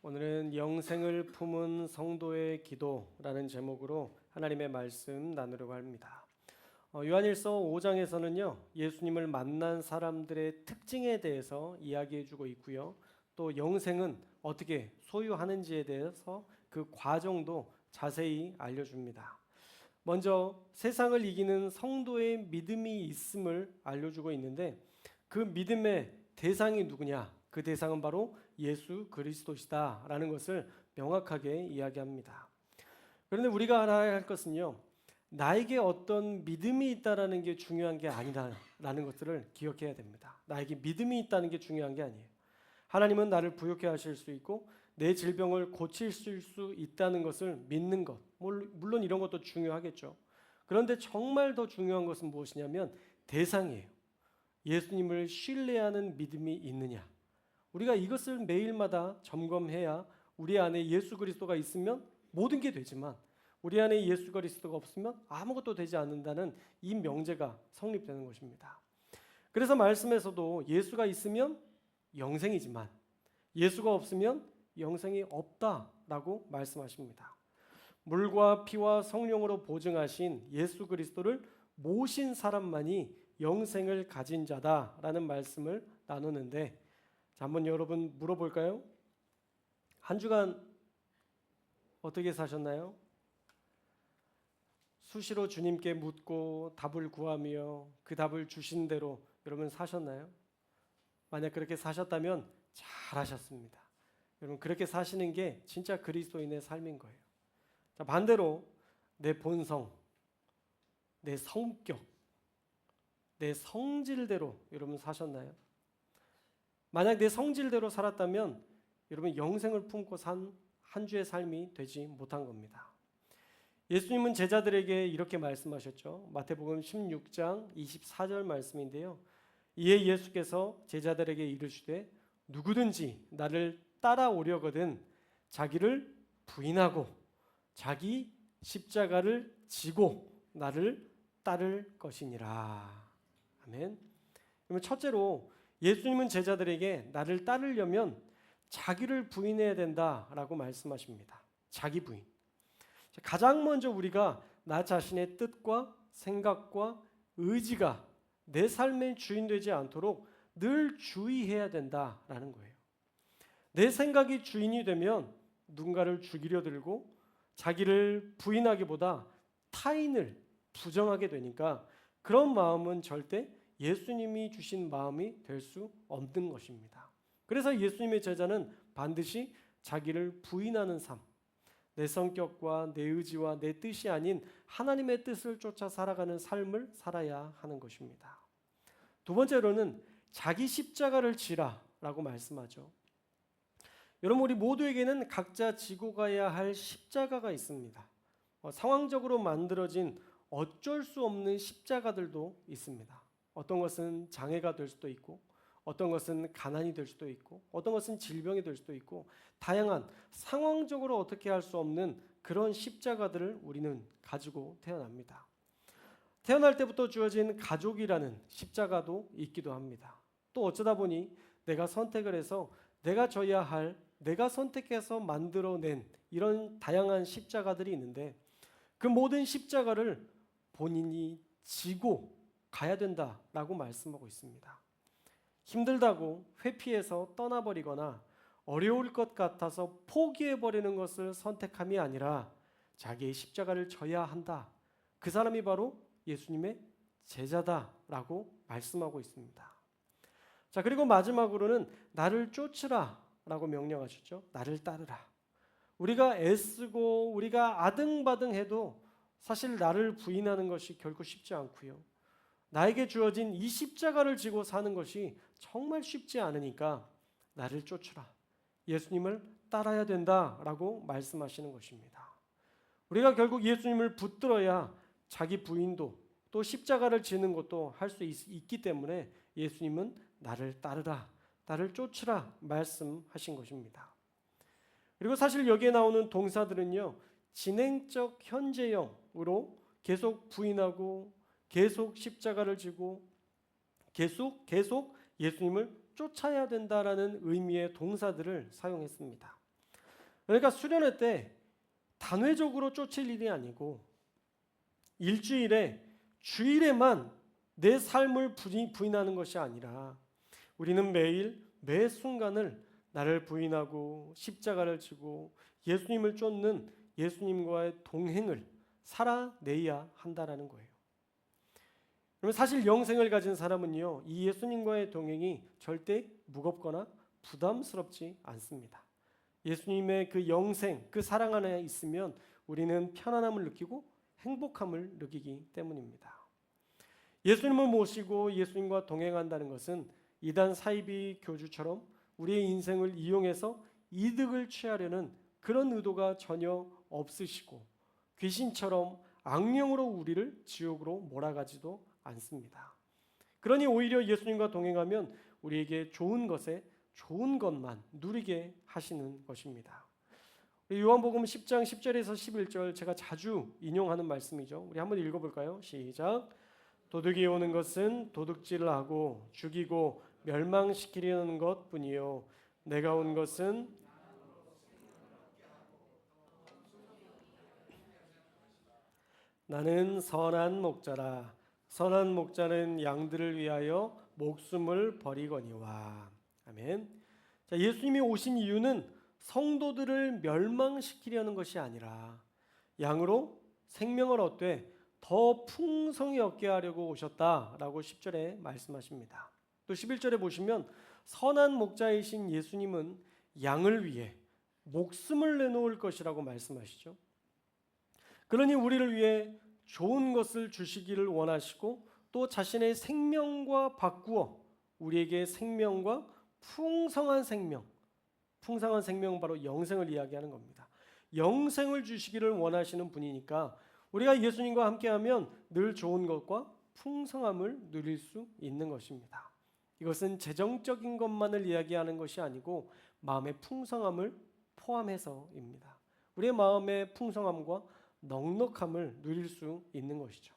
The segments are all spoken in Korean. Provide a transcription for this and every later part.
오늘은 영생을 품은 성도의 기도라는 제목으로 하나님의 말씀 나누려고 합니다. 요한일서 5장에서는요, 예수님을 만난 사람들의 특징에 대해서 이야기해주고 있고요. 또 영생은 어떻게 소유하는지에 대해서 그 과정도 자세히 알려줍니다. 먼저 세상을 이기는 성도의 믿음이 있음을 알려주고 있는데, 그 믿음의 대상이 누구냐? 그 대상은 바로 예수 그리스도시다 라는 것을 명확하게 이야기합니다. 그런데 우리가 알아야 할 것은요, 나에게 어떤 믿음이 있다라는 게 중요한 게 아니라는 것들을 기억해야 됩니다. 나에게 믿음이 있다는 게 중요한 게 아니에요. 하나님은 나를 부욕해 하실 수 있고 내 질병을 고칠 수 있다는 것을 믿는 것, 물론 이런 것도 중요하겠죠. 그런데 정말 더 중요한 것은 무엇이냐면 대상이에요. 예수님을 신뢰하는 믿음이 있느냐. 우리가 이것을 매일마다 점검해야 우리 안에 예수 그리스도가 있으면 모든 게 되지만 우리 안에 예수 그리스도가 없으면 아무것도 되지 않는다는 이 명제가 성립되는 것입니다. 그래서 말씀에서도 예수가 있으면 영생이지만 예수가 없으면 영생이 없다라고 말씀하십니다. 물과 피와 성령으로 보증하신 예수 그리스도를 모신 사람만이 영생을 가진 자다라는 말씀을 나누는데, 자, 한번 여러분 물어볼까요? 한 주간 어떻게 사셨나요? 수시로 주님께 묻고 답을 구하며 그 답을 주신 대로 여러분 사셨나요? 만약 그렇게 사셨다면 잘하셨습니다. 여러분 그렇게 사시는 게 진짜 그리스도인의 삶인 거예요. 자, 반대로 내 본성, 내 성격, 내 성질대로 여러분 사셨나요? 만약 내 성질대로 살았다면 여러분 영생을 품고 산 한 주의 삶이 되지 못한 겁니다. 예수님은 제자들에게 이렇게 말씀하셨죠. 마태복음 16장 24절 말씀인데요. 이에 예수께서 제자들에게 이르시되 누구든지 나를 따라오려거든 자기를 부인하고 자기 십자가를 지고 나를 따를 것이니라. 아멘. 그러면 첫째로 예수님은 제자들에게 나를 따르려면 자기를 부인해야 된다라고 말씀하십니다. 자기 부인. 가장 먼저 우리가 나 자신의 뜻과 생각과 의지가 내 삶의 주인 되지 않도록 늘 주의해야 된다라는 거예요. 내 생각이 주인이 되면 누군가를 죽이려 들고 자기를 부인하기보다 타인을 부정하게 되니까 그런 마음은 절대 예수님이 주신 마음이 될 수 없는 것입니다. 그래서 예수님의 제자는 반드시 자기를 부인하는 삶, 내 성격과 내 의지와 내 뜻이 아닌 하나님의 뜻을 쫓아 살아가는 삶을 살아야 하는 것입니다. 두 번째로는 자기 십자가를 지라라고 말씀하죠. 여러분 우리 모두에게는 각자 지고 가야 할 십자가가 있습니다. 상황적으로 만들어진 어쩔 수 없는 십자가들도 있습니다. 어떤 것은 장애가 될 수도 있고 어떤 것은 가난이 될 수도 있고 어떤 것은 질병이 될 수도 있고 다양한 상황적으로 어떻게 할 수 없는 그런 십자가들을 우리는 가지고 태어납니다. 태어날 때부터 주어진 가족이라는 십자가도 있기도 합니다. 또 어쩌다 보니 내가 선택을 해서 내가 져야 할, 내가 선택해서 만들어낸 이런 다양한 십자가들이 있는데 그 모든 십자가를 본인이 지고 가야 된다라고 말씀하고 있습니다. 힘들다고 회피해서 떠나버리거나 어려울 것 같아서 포기해버리는 것을 선택함이 아니라 자기의 십자가를 져야 한다. 그 사람이 바로 예수님의 제자다라고 말씀하고 있습니다. 자, 그리고 마지막으로는 나를 쫓으라 라고 명령하셨죠. 나를 따르라. 우리가 애쓰고 우리가 아등바등해도 사실 나를 부인하는 것이 결코 쉽지 않고요. 나에게 주어진 이 십자가를 지고 사는 것이 정말 쉽지 않으니까 나를 쫓으라. 예수님을 따라야 된다라고 말씀하시는 것입니다. 우리가 결국 예수님을 붙들어야 자기 부인도 또 십자가를 지는 것도 할 수 있기 때문에 예수님은 나를 따르라, 나를 쫓으라 말씀하신 것입니다. 그리고 사실 여기에 나오는 동사들은요, 진행적 현재형으로 계속 부인하고 계속 십자가를 지고 계속 예수님을 쫓아야 된다라는 의미의 동사들을 사용했습니다. 그러니까 수련회 때 단회적으로 쫓을 일이 아니고 일주일에 주일에만 내 삶을 부인하는 것이 아니라 우리는 매일 매 순간을 나를 부인하고 십자가를 지고 예수님을 쫓는 예수님과의 동행을 살아내야 한다라는 거예요. 그러면 사실 영생을 가진 사람은요, 이 예수님과의 동행이 절대 무겁거나 부담스럽지 않습니다. 예수님의 그 영생, 그 사랑 안에 있으면 우리는 편안함을 느끼고 행복함을 느끼기 때문입니다. 예수님을 모시고 예수님과 동행한다는 것은 이단 사이비 교주처럼 우리의 인생을 이용해서 이득을 취하려는 그런 의도가 전혀 없으시고 귀신처럼 악령으로 우리를 지옥으로 몰아가지도 않습니다. 그러니 오히려 예수님과 동행하면 우리에게 좋은 것에 좋은 것만 누리게 하시는 것입니다. 요한복음 10장 10절에서 11절 제가 자주 인용하는 말씀이죠. 우리 한번 읽어볼까요? 시작. 도둑이 오는 것은 도둑질을 하고 죽이고 멸망시키려는 것뿐이요 내가 온 것은 나는 선한 목자라. 선한 목자는 양들을 위하여 목숨을 버리거니와. 아멘. 자, 예수님이 오신 이유는 성도들을 멸망시키려는 것이 아니라 양으로 생명을 얻되 더 풍성히 얻게 하려고 오셨다라고 10절에 말씀하십니다. 또 11절에 보시면 선한 목자이신 예수님은 양을 위해 목숨을 내놓을 것이라고 말씀하시죠. 그러니 우리를 위해 좋은 것을 주시기를 원하시고 또 자신의 생명과 바꾸어 우리에게 생명과 풍성한 생명 바로 영생을 이야기하는 겁니다. 영생을 주시기를 원하시는 분이니까 우리가 예수님과 함께하면 늘 좋은 것과 풍성함을 누릴 수 있는 것입니다. 이것은 재정적인 것만을 이야기하는 것이 아니고 마음의 풍성함을 포함해서입니다. 우리의 마음의 풍성함과 넉넉함을 누릴 수 있는 것이죠.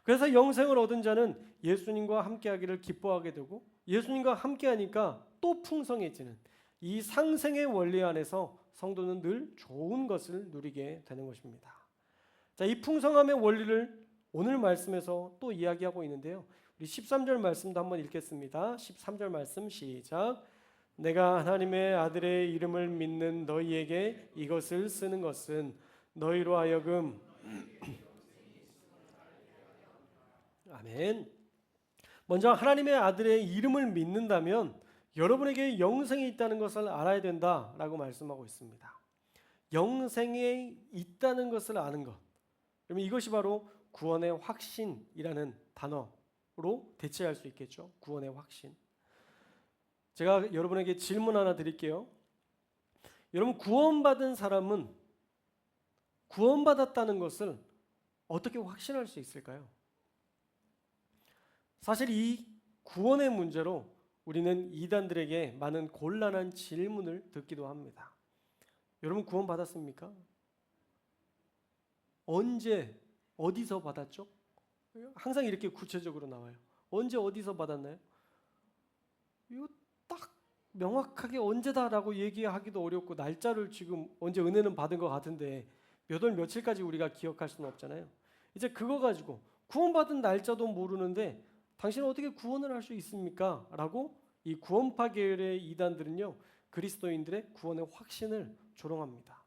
그래서 영생을 얻은 자는 예수님과 함께하기를 기뻐하게 되고 예수님과 함께하니까 또 풍성해지는 이 상생의 원리 안에서 성도는 늘 좋은 것을 누리게 되는 것입니다. 자, 이 풍성함의 원리를 오늘 말씀에서 또 이야기하고 있는데요. 우리 13절 말씀도 한번 읽겠습니다. 13절 말씀 시작. 내가 하나님의 아들의 이름을 믿는 너희에게 이것을 쓰는 것은 너희로 하여금 아멘. 먼저 하나님의 아들의 이름을 믿는다면 여러분에게 영생이 있다는 것을 알아야 된다라고 말씀하고 있습니다. 영생에 있다는 것을 아는 것. 그러면 이것이 바로 구원의 확신이라는 단어로 대체할 수 있겠죠. 구원의 확신. 제가 여러분에게 질문 하나 드릴게요. 여러분 구원받은 사람은 구원받았다는 것을 어떻게 확신할 수 있을까요? 사실 이 구원의 문제로 우리는 이단들에게 많은 곤란한 질문을 듣기도 합니다. 여러분 구원받았습니까? 언제 어디서 받았죠? 항상 이렇게 구체적으로 나와요. 언제 어디서 받았나요? 이거 딱 명확하게 언제다라고 얘기하기도 어렵고 날짜를 지금 언제 은혜는 받은 것 같은데 몇 월 며칠까지 우리가 기억할 수는 없잖아요. 이제 그거 가지고 구원받은 날짜도 모르는데 당신은 어떻게 구원을 할 수 있습니까? 라고 이 구원파 계열의 이단들은요 그리스도인들의 구원의 확신을 조롱합니다.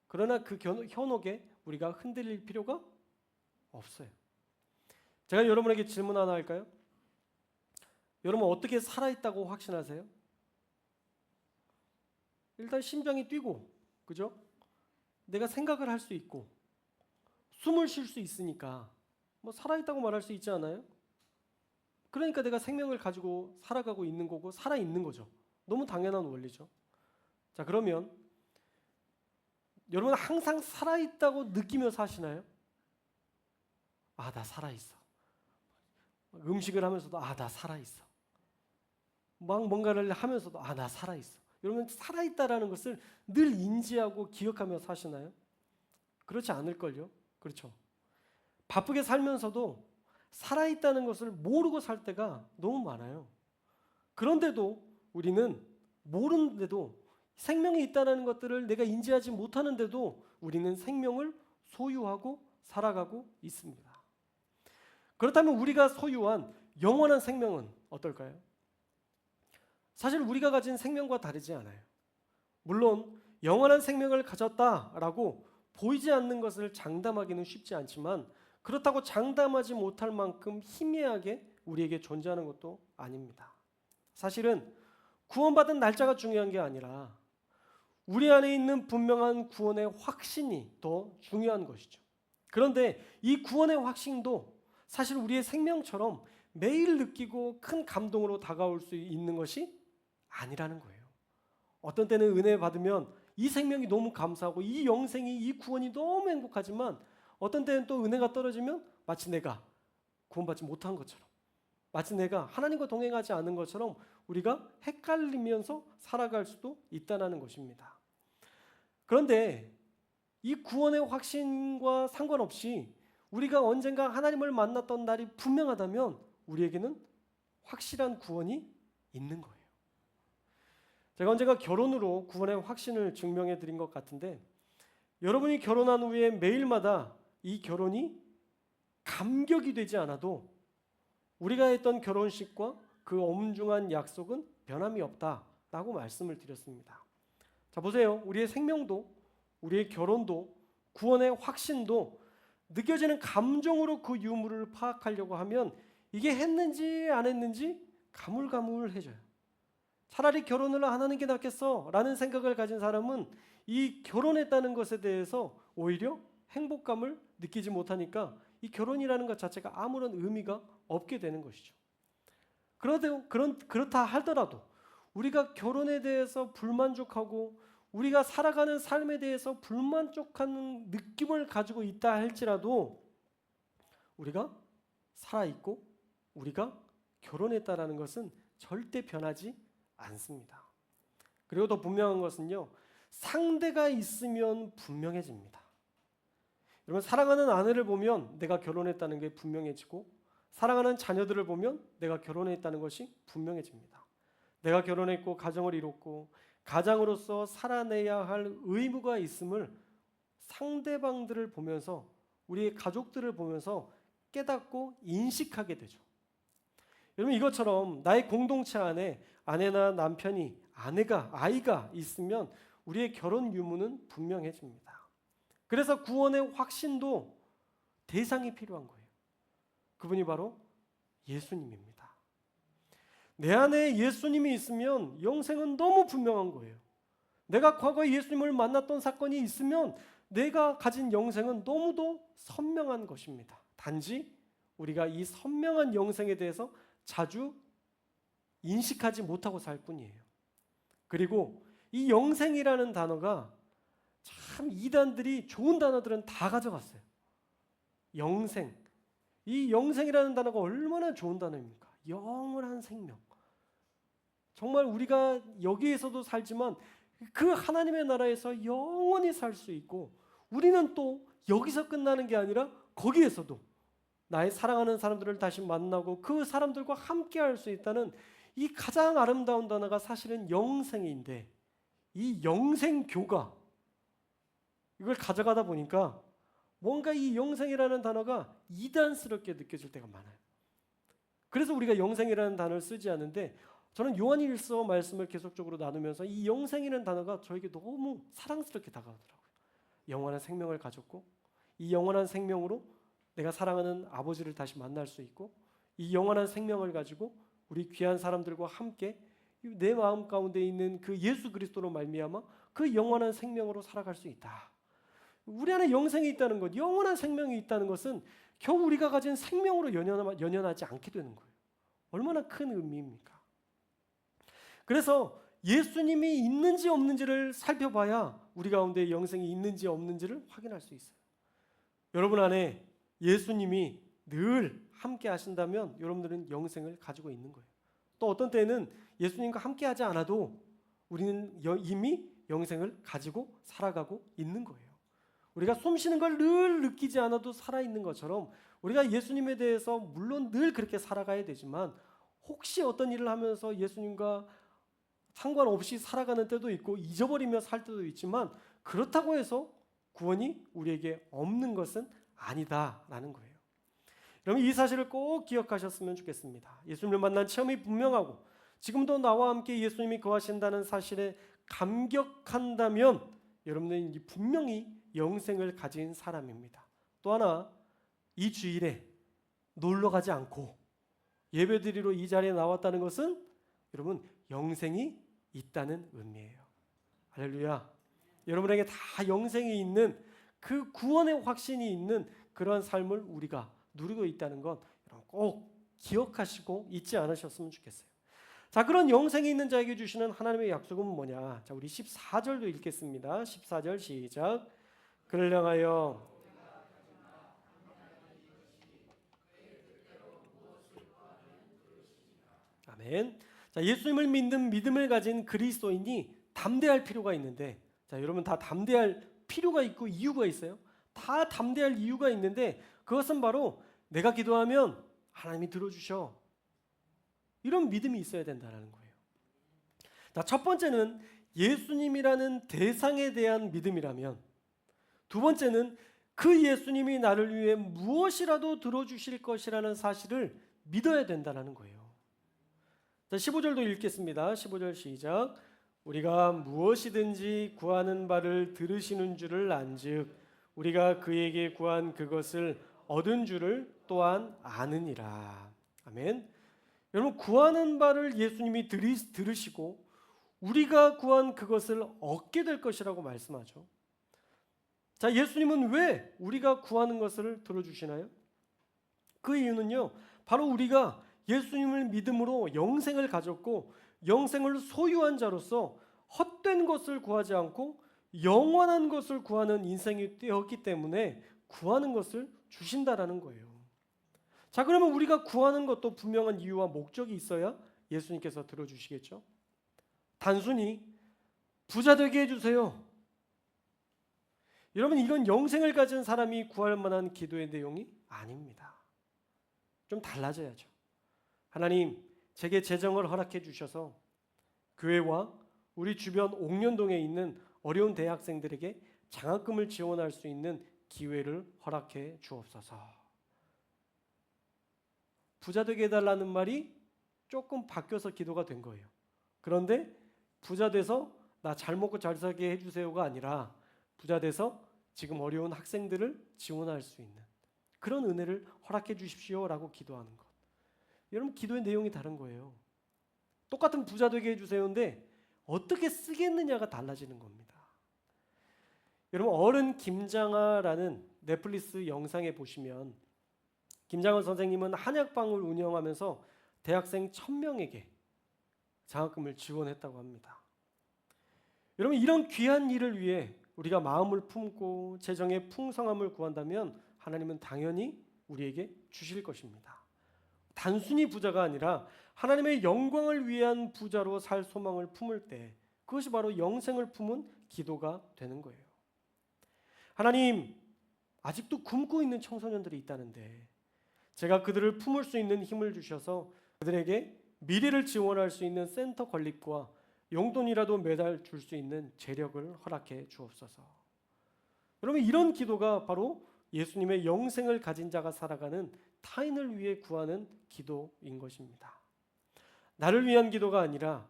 그러나 그 현혹에 우리가 흔들릴 필요가 없어요. 제가 여러분에게 질문 하나 할까요? 여러분 어떻게 살아있다고 확신하세요? 일단 심장이 뛰고, 그죠? 내가 생각을 할 수 있고 숨을 쉴 수 있으니까 뭐 살아있다고 말할 수 있지 않아요? 그러니까 내가 생명을 가지고 살아가고 있는 거고 살아있는 거죠. 너무 당연한 원리죠. 자, 그러면 여러분 항상 살아있다고 느끼며 사시나요? 아, 나 살아있어. 음식을 하면서도 아, 나 살아있어. 막 뭔가를 하면서도 아, 나 살아있어. 여러분 살아있다라는 것을 늘 인지하고 기억하며 사시나요? 그렇지 않을걸요? 그렇죠. 바쁘게 살면서도 살아있다는 것을 모르고 살 때가 너무 많아요. 그런데도 우리는 모르는데도 생명이 있다는 것들을 내가 인지하지 못하는데도 우리는 생명을 소유하고 살아가고 있습니다. 그렇다면 우리가 소유한 영원한 생명은 어떨까요? 사실 우리가 가진 생명과 다르지 않아요. 물론 영원한 생명을 가졌다라고 보이지 않는 것을 장담하기는 쉽지 않지만 그렇다고 장담하지 못할 만큼 희미하게 우리에게 존재하는 것도 아닙니다. 사실은 구원받은 날짜가 중요한 게 아니라 우리 안에 있는 분명한 구원의 확신이 더 중요한 것이죠. 그런데 이 구원의 확신도 사실 우리의 생명처럼 매일 느끼고 큰 감동으로 다가올 수 있는 것이 아니라는 거예요. 어떤 때는 은혜 받으면 이 생명이 너무 감사하고 이 영생이 이 구원이 너무 행복하지만 어떤 때는 또 은혜가 떨어지면 마치 내가 구원받지 못한 것처럼 마치 내가 하나님과 동행하지 않은 것처럼 우리가 헷갈리면서 살아갈 수도 있다는 것입니다. 그런데 이 구원의 확신과 상관없이 우리가 언젠가 하나님을 만났던 날이 분명하다면 우리에게는 확실한 구원이 있는 거예요. 제가 언젠가 결혼으로 구원의 확신을 증명해 드린 것 같은데 여러분이 결혼한 후에 매일마다 이 결혼이 감격이 되지 않아도 우리가 했던 결혼식과 그 엄중한 약속은 변함이 없다라고 말씀을 드렸습니다. 자, 보세요. 우리의 생명도 우리의 결혼도 구원의 확신도 느껴지는 감정으로 그 유무를 파악하려고 하면 이게 했는지 안 했는지 가물가물해져요. 차라리 결혼을 안 하는 게 낫겠어 라는 생각을 가진 사람은 이 결혼했다는 것에 대해서 오히려 행복감을 느끼지 못하니까 이 결혼이라는 것 자체가 아무런 의미가 없게 되는 것이죠. 그렇다 하더라도 우리가 결혼에 대해서 불만족하고 우리가 살아가는 삶에 대해서 불만족한 느낌을 가지고 있다 할지라도 우리가 살아있고 우리가 결혼했다라는 것은 절대 변하지 않습니다. 그리고 더 분명한 것은요, 상대가 있으면 분명해집니다. 여러분, 사랑하는 아내를 보면 내가 결혼했다는 게 분명해지고 사랑하는 자녀들을 보면 내가 결혼했다는 것이 분명해집니다. 내가 결혼했고 가정을 이뤘고 가장으로서 살아내야 할 의무가 있음을 상대방들을 보면서 우리의 가족들을 보면서 깨닫고 인식하게 되죠. 여러분, 이것처럼 나의 공동체 안에 아내나 남편이 아내가 아이가 있으면 우리의 결혼 유무는 분명해집니다. 그래서 구원의 확신도 대상이 필요한 거예요. 그분이 바로 예수님입니다. 내 안에 예수님이 있으면 영생은 너무 분명한 거예요. 내가 과거에 예수님을 만났던 사건이 있으면 내가 가진 영생은 너무도 선명한 것입니다. 단지 우리가 이 선명한 영생에 대해서 자주 인식하지 못하고 살 뿐이에요. 그리고 이 영생이라는 단어가 참 이단들이 좋은 단어들은 다 가져갔어요. 영생. 이 영생이라는 단어가 얼마나 좋은 단어입니까? 영원한 생명. 정말 우리가 여기에서도 살지만 그 하나님의 나라에서 영원히 살 수 있고 우리는 또 여기서 끝나는 게 아니라 거기에서도 나의 사랑하는 사람들을 다시 만나고 그 사람들과 함께 할 수 있다는 이 가장 아름다운 단어가 사실은 영생인데 이 영생교가 이걸 가져가다 보니까 뭔가 이 영생이라는 단어가 이단스럽게 느껴질 때가 많아요. 그래서 우리가 영생이라는 단어를 쓰지 않는데 저는 요한일서 말씀을 계속적으로 나누면서 이 영생이라는 단어가 저에게 너무 사랑스럽게 다가오더라고요. 영원한 생명을 가졌고 이 영원한 생명으로 내가 사랑하는 아버지를 다시 만날 수 있고 이 영원한 생명을 가지고 우리 귀한 사람들과 함께 내 마음 가운데 있는 그 예수 그리스도로 말미암아 그 영원한 생명으로 살아갈 수 있다. 우리 안에 영생이 있다는 것, 영원한 생명이 있다는 것은 겨우 우리가 가진 생명으로 연연하지 않게 되는 거예요. 얼마나 큰 의미입니까? 그래서 예수님이 있는지 없는지를 살펴봐야 우리 가운데 영생이 있는지 없는지를 확인할 수 있어요. 여러분 안에 예수님이 늘 함께 하신다면 여러분들은 영생을 가지고 있는 거예요. 또 어떤 때는 예수님과 함께 하지 않아도 우리는 이미 영생을 가지고 살아가고 있는 거예요. 우리가 숨 쉬는 걸 늘 느끼지 않아도 살아있는 것처럼 우리가 예수님에 대해서 물론 늘 그렇게 살아가야 되지만 혹시 어떤 일을 하면서 예수님과 상관없이 살아가는 때도 있고 잊어버리며 살 때도 있지만 그렇다고 해서 구원이 우리에게 없는 것은 아니다라는 거예요. 여러분 이 사실을 꼭 기억하셨으면 좋겠습니다. 예수님을 만난 체험이 분명하고 지금도 나와 함께 예수님이 거하신다는 사실에 감격한다면 여러분은 분명히 영생을 가진 사람입니다. 또 하나, 이 주일에 놀러 가지 않고 예배드리러 이 자리에 나왔다는 것은 여러분 영생이 있다는 의미예요. 할렐루야. 여러분에게 다 영생이 있는 그 구원의 확신이 있는 그러한 삶을 우리가 누리고 있다는 것 꼭 기억하시고 잊지 않으셨으면 좋겠어요. 자, 그런 영생이 있는 자에게 주시는 하나님의 약속은 뭐냐? 자, 우리 14절도 읽겠습니다. 14절 시작. 그를 향하여 아멘. 자, 예수님을 믿는 믿음을 가진 그리스도인이 담대할 필요가 있는데, 자, 여러분 다 담대할 필요가 있고 이유가 있어요. 다 담대할 이유가 있는데 그것은 바로 내가 기도하면 하나님이 들어주셔. 이런 믿음이 있어야 된다는 거예요. 자, 첫 번째는 예수님이라는 대상에 대한 믿음이라면, 두 번째는 그 예수님이 나를 위해 무엇이라도 들어주실 것이라는 사실을 믿어야 된다는 거예요. 자, 15절도 읽겠습니다. 15절 시작. 우리가 무엇이든지 구하는 바를 들으시는 줄을 안즉 우리가 그에게 구한 그것을 얻은 줄을 또한 아느니라. 아멘. 여러분 구하는 바를 예수님이 들으시고 우리가 구한 그것을 얻게 될 것이라고 말씀하죠. 자, 예수님은 왜 우리가 구하는 것을 들어주시나요? 그 이유는요, 바로 우리가 예수님을 믿음으로 영생을 가졌고 영생을 소유한 자로서 헛된 것을 구하지 않고 영원한 것을 구하는 인생이 되었기 때문에 구하는 것을 주신다라는 거예요. 자, 그러면 우리가 구하는 것도 분명한 이유와 목적이 있어야 예수님께서 들어주시겠죠. 단순히 부자 되게 해주세요. 여러분 이런 영생을 가진 사람이 구할 만한 기도의 내용이 아닙니다. 좀 달라져야죠. 하나님, 제게 재정을 허락해 주셔서 교회와 우리 주변 옥년동에 있는 어려운 대학생들에게 장학금을 지원할 수 있는 기회를 허락해 주옵소서. 부자 되게 해달라는 말이 조금 바뀌어서 기도가 된 거예요. 그런데 부자 돼서 나 잘 먹고 잘 살게 해주세요가 아니라 부자 돼서 지금 어려운 학생들을 지원할 수 있는 그런 은혜를 허락해 주십시오라고 기도하는 것. 여러분 기도의 내용이 다른 거예요. 똑같은 부자 되게 해주세요인데 어떻게 쓰겠느냐가 달라지는 겁니다. 여러분 어른 김장하라는 넷플릭스 영상에 보시면 김장하 선생님은 한약방을 운영하면서 대학생 1000명에게 장학금을 지원했다고 합니다. 여러분 이런 귀한 일을 위해 우리가 마음을 품고 재정의 풍성함을 구한다면 하나님은 당연히 우리에게 주실 것입니다. 단순히 부자가 아니라 하나님의 영광을 위한 부자로 살 소망을 품을 때 그것이 바로 영생을 품은 기도가 되는 거예요. 하나님, 아직도 굶고 있는 청소년들이 있다는데 제가 그들을 품을 수 있는 힘을 주셔서 그들에게 미래를 지원할 수 있는 센터 건립과 용돈이라도 매달 줄 수 있는 재력을 허락해 주옵소서. 여러분 이런 기도가 바로 예수님의 영생을 가진 자가 살아가는 타인을 위해 구하는 기도인 것입니다. 나를 위한 기도가 아니라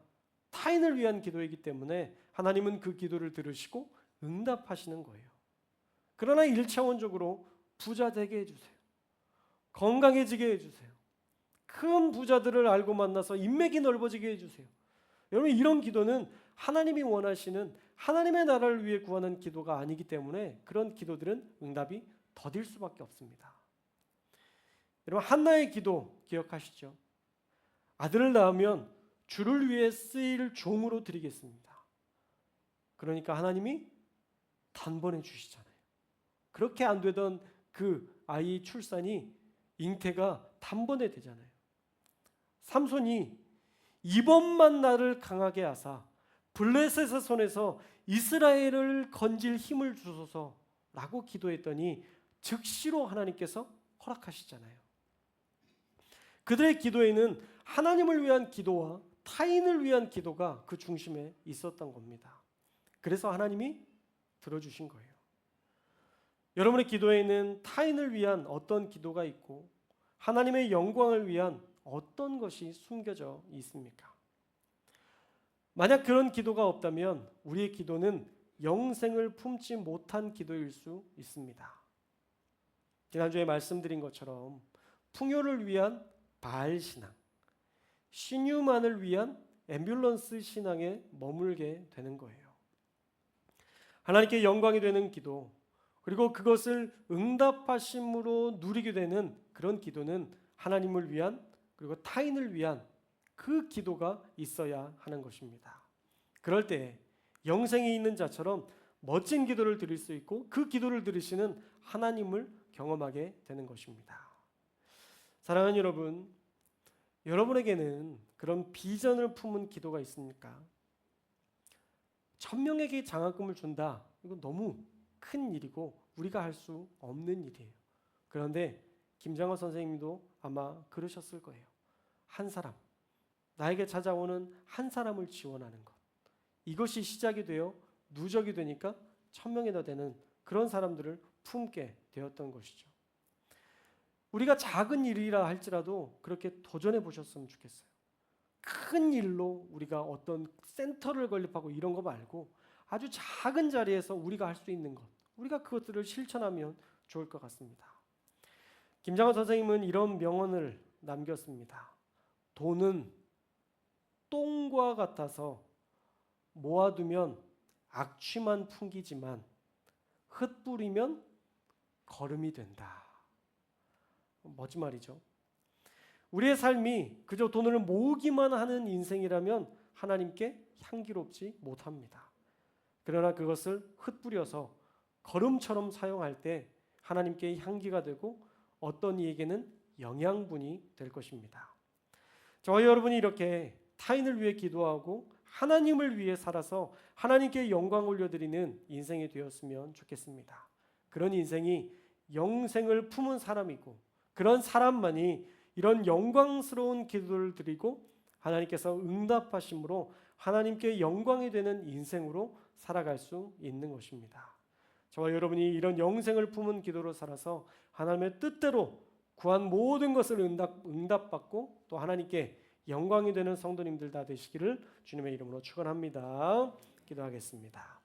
타인을 위한 기도이기 때문에 하나님은 그 기도를 들으시고 응답하시는 거예요. 그러나 1차원적으로 부자 되게 해주세요. 건강해지게 해주세요. 큰 부자들을 알고 만나서 인맥이 넓어지게 해주세요. 여러분 이런 기도는 하나님이 원하시는 하나님의 나라를 위해 구하는 기도가 아니기 때문에 그런 기도들은 응답이 더딜 수밖에 없습니다. 여러분 한나의 기도 기억하시죠? 아들을 낳으면 주를 위해 쓰일 종으로 드리겠습니다. 그러니까 하나님이 단번에 주시잖아요. 그렇게 안 되던 그 아이 출산이 잉태가 단번에 되잖아요. 삼손이 이번만 나를 강하게 하사 블레셋의 손에서 이스라엘을 건질 힘을 주소서라고 기도했더니 즉시로 하나님께서 허락하시잖아요. 그들의 기도에는 하나님을 위한 기도와 타인을 위한 기도가 그 중심에 있었던 겁니다. 그래서 하나님이 들어주신 거예요. 여러분의 기도에는 타인을 위한 어떤 기도가 있고 하나님의 영광을 위한 어떤 것이 숨겨져 있습니까? 만약 그런 기도가 없다면 우리의 기도는 영생을 품지 못한 기도일 수 있습니다. 지난주에 말씀드린 것처럼 풍요를 위한 바알 신앙, 신유만을 위한 앰뷸런스 신앙에 머물게 되는 거예요. 하나님께 영광이 되는 기도, 그리고 그것을 응답하심으로 누리게 되는 그런 기도는 하나님을 위한 그리고 타인을 위한 그 기도가 있어야 하는 것입니다. 그럴 때 영생이 있는 자처럼 멋진 기도를 드릴 수 있고 그 기도를 들으시는 하나님을 경험하게 되는 것입니다. 사랑하는 여러분, 여러분에게는 그런 비전을 품은 기도가 있습니까? 1000명에게 장학금을 준다. 이건 너무 큰 일이고 우리가 할 수 없는 일이에요. 그런데 김장호 선생님도 아마 그러셨을 거예요. 한 사람, 나에게 찾아오는 한 사람을 지원하는 것. 이것이 시작이 되어 누적이 되니까 1000명이나 되는 그런 사람들을 품게 되었던 것이죠. 우리가 작은 일이라 할지라도 그렇게 도전해 보셨으면 좋겠어요. 큰 일로 우리가 어떤 센터를 건립하고 이런 거 말고 아주 작은 자리에서 우리가 할 수 있는 것, 우리가 그것들을 실천하면 좋을 것 같습니다. 김장호 선생님은 이런 명언을 남겼습니다. 돈은 똥과 같아서 모아두면 악취만 풍기지만 흩뿌리면 거름이 된다. 멋진 말이죠. 우리의 삶이 그저 돈을 모으기만 하는 인생이라면 하나님께 향기롭지 못합니다. 그러나 그것을 흩뿌려서 거름처럼 사용할 때 하나님께 향기가 되고 어떤 이에게는 영양분이 될 것입니다. 저와 여러분이 이렇게 타인을 위해 기도하고 하나님을 위해 살아서 하나님께 영광 올려드리는 인생이 되었으면 좋겠습니다. 그런 인생이 영생을 품은 사람이고 그런 사람만이 이런 영광스러운 기도를 드리고 하나님께서 응답하심으로 하나님께 영광이 되는 인생으로 살아갈 수 있는 것입니다. 저와 여러분이 이런 영생을 품은 기도로 살아서 하나님의 뜻대로 구한 모든 것을 응답받고 또 하나님께 영광이 되는 성도님들 다 되시기를 주님의 이름으로 축원합니다. 기도하겠습니다.